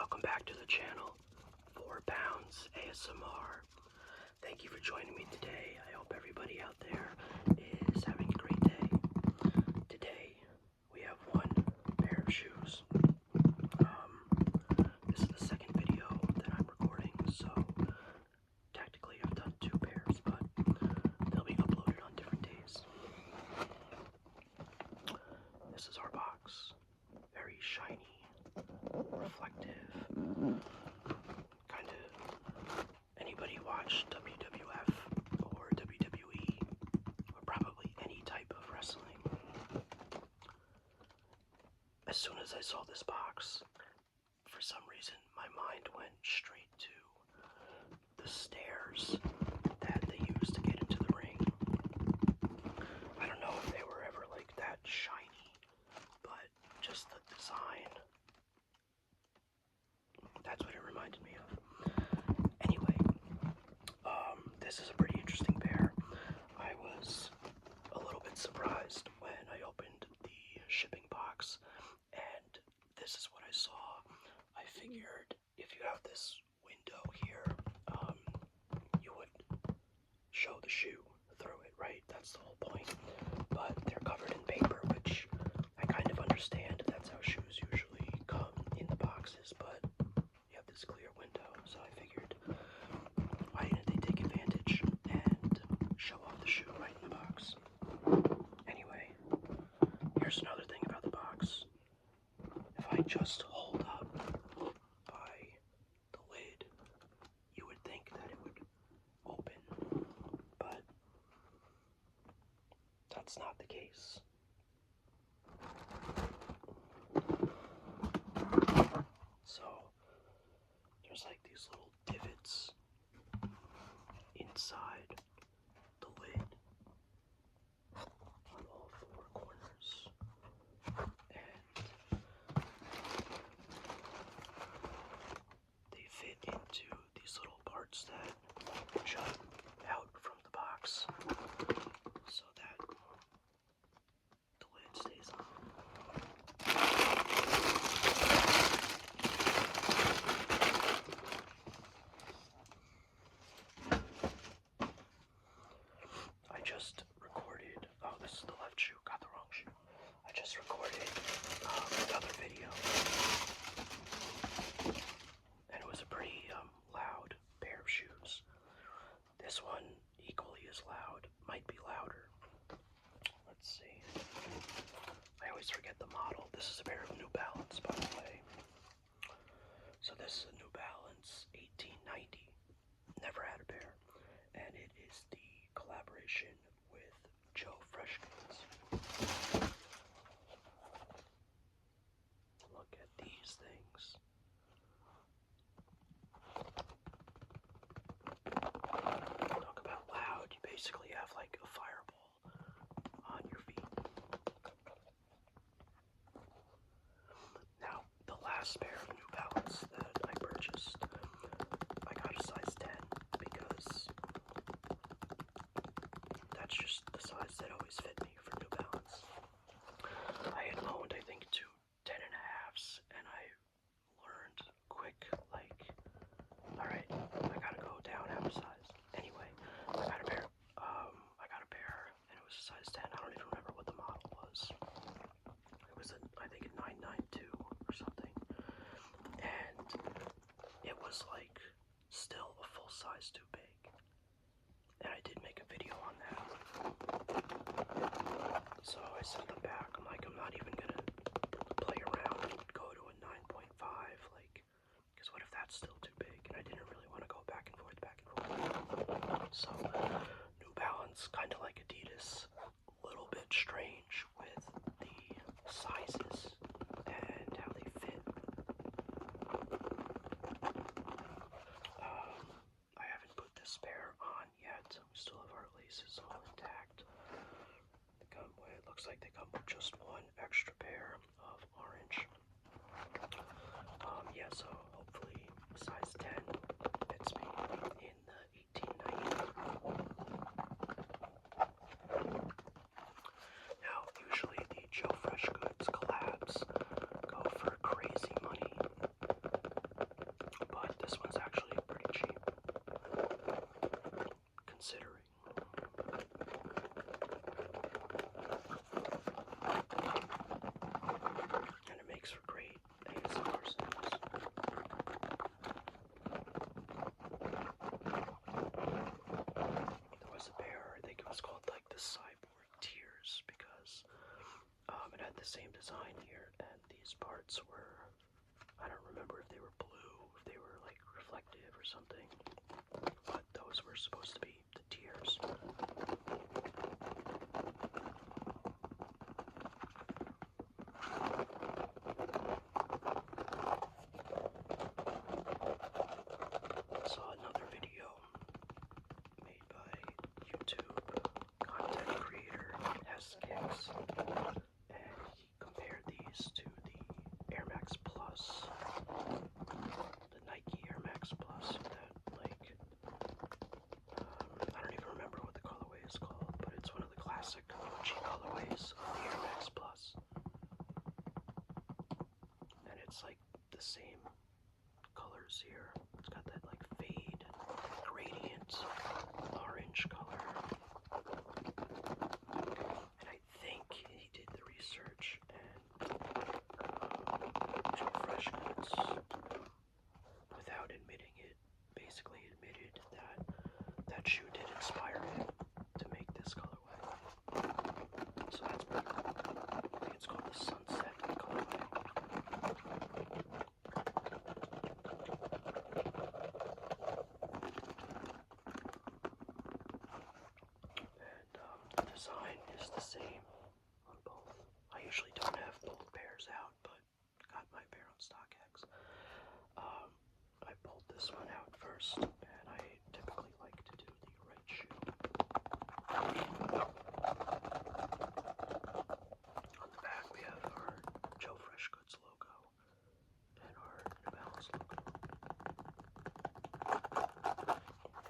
welcome back to the channel. 4 Pounds ASMR. Thank you for joining me today. I hope everybody out there is having a great day. Today, we have one pair of shoes. This is the second video that I'm recording, so technically I've done 2 pairs, but they'll be uploaded on different days. This is our box. Very shiny, reflective, kind of. Anybody watch WWF or WWE or probably any type of wrestling? As soon as I saw this box, for some reason my mind went straight to the stairs that they used to get into the ring. I don't know if they were ever like that shiny, but just the design, that's what it reminded me of. Anyway, this is a pretty interesting pair. I was a little bit surprised when I opened the shipping box and this is what I saw. I figured if you have this window here, you would show the shoe through it, right? That's the whole point. But they're covered in paper, which I kind of understand. That's how shoes usually come in the boxes, but you have this clear window, so I figured, why didn't they take advantage and show off the shoe right in the box? Anyway, here's another thing about the box. If I just hold up by the lid, you would think that it would open, but that's not the case. So, there's like these little divots inside the lid on all 4 corners, and they fit into these little parts that jut out from the box so that the lid stays on. I just recorded, oh, this is the left shoe, got the wrong shoe. I just recorded another video, and it was a pretty loud pair of shoes. This one, equally as loud, might be louder. Let's see. I always forget the model. This is a pair of New Balance, by the way. So this is a New Balance 1890. Never had a pair. And it is the collaboration with Joe Fresh Goods. Look at these things. Talk about loud. You basically have like a fireball on your feet. Now, the last pair of New Balance that I purchased, I got a size 10 because that's just the size that always fit me for New Balance. I had owned, I think, 2 10.5s, and I learned quick, like, alright, I gotta go down half a size. Anyway, I got a pair, and it was a size 10. I don't even remember what the model was. It was, I think, a 992 or something. And it was, like, still a full size too big. And I did make a video on that. So I sent them back. I'm like, I'm not even gonna play around and go to a 9.5, like, because what if that's still too big? And I didn't really want to go back and forth. So, New Balance, kind of like Adidas, a little bit strange with the sizes and how they fit. I haven't put this pair on yet. We still have our laces all intact. It looks like they come with just 1 extra pair of orange. Yeah, so hopefully size 10 fits me in the 1890. Now, usually the Joe Fresh Goods collabs go for crazy money. the same design here, and these parts were, I don't remember if they were blue, if they were like reflective or something, but those were supposed to be the tears. I saw another video made by YouTube content creator S Kicks, and he compared these to the Air Max Plus, the Nike Air Max Plus, that like, I don't even remember what the colorway is called, but it's one of the classic OG colorways of the Air Max Plus, and it's like the same colors here. It's got that like fade, gradient, orange color. And I think he did the research, and Joe Fresh Goods, without admitting it, basically admitted that that shoe did inspire him to make this colorway. So that's pretty cool. I think it's called the Sunset colorway. And the design is the same on both. I usually don't have both pairs out, but got my pair on StockX. I pulled this one out first, and I typically like to do the red shoe. On the back we have our Joe Fresh Goods logo and our New Balance logo.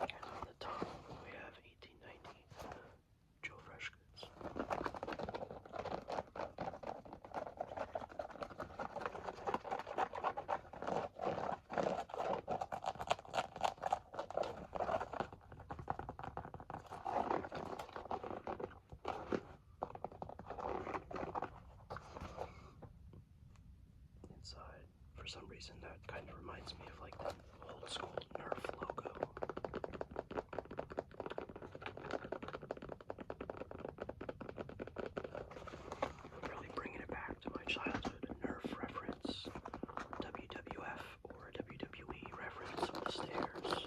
And on the top we have 1890 Joe Fresh Goods. Inside, for some reason, that kind of reminds me of like the old school Nerf logo. Really bringing it back to my childhood. Nerf reference, WWF or WWE reference on the stairs.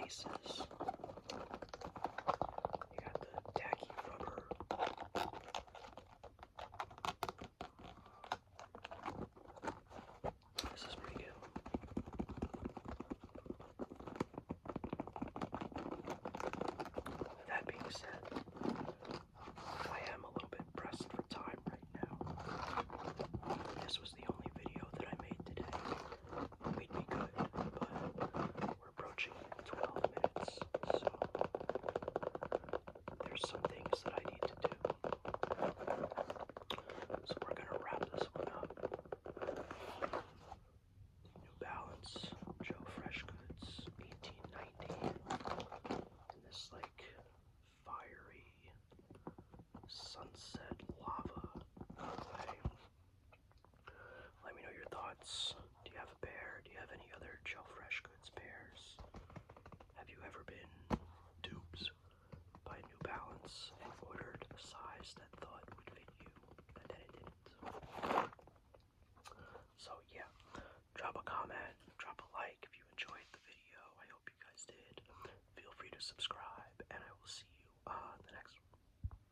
pieces. You got the tacky rubber. This is pretty good. That being said, I am a little bit pressed for time right now. This was the only video that I made today. We'd be good, but we're approaching 12 minutes, so there's some things that I need to do. So we're gonna wrap this one up. New Balance, Joe Fresh Goods, 1890. And this like fiery sunset lava colorway. Let me know your thoughts. Do you have a pair? Do you have any other Joe Fresh Goods pairs? Have you ever been duped by New Balance and ordered a size that thought would fit you and then it didn't? So yeah, drop a comment, drop a like if you enjoyed the video. I hope you guys did. Feel free to subscribe.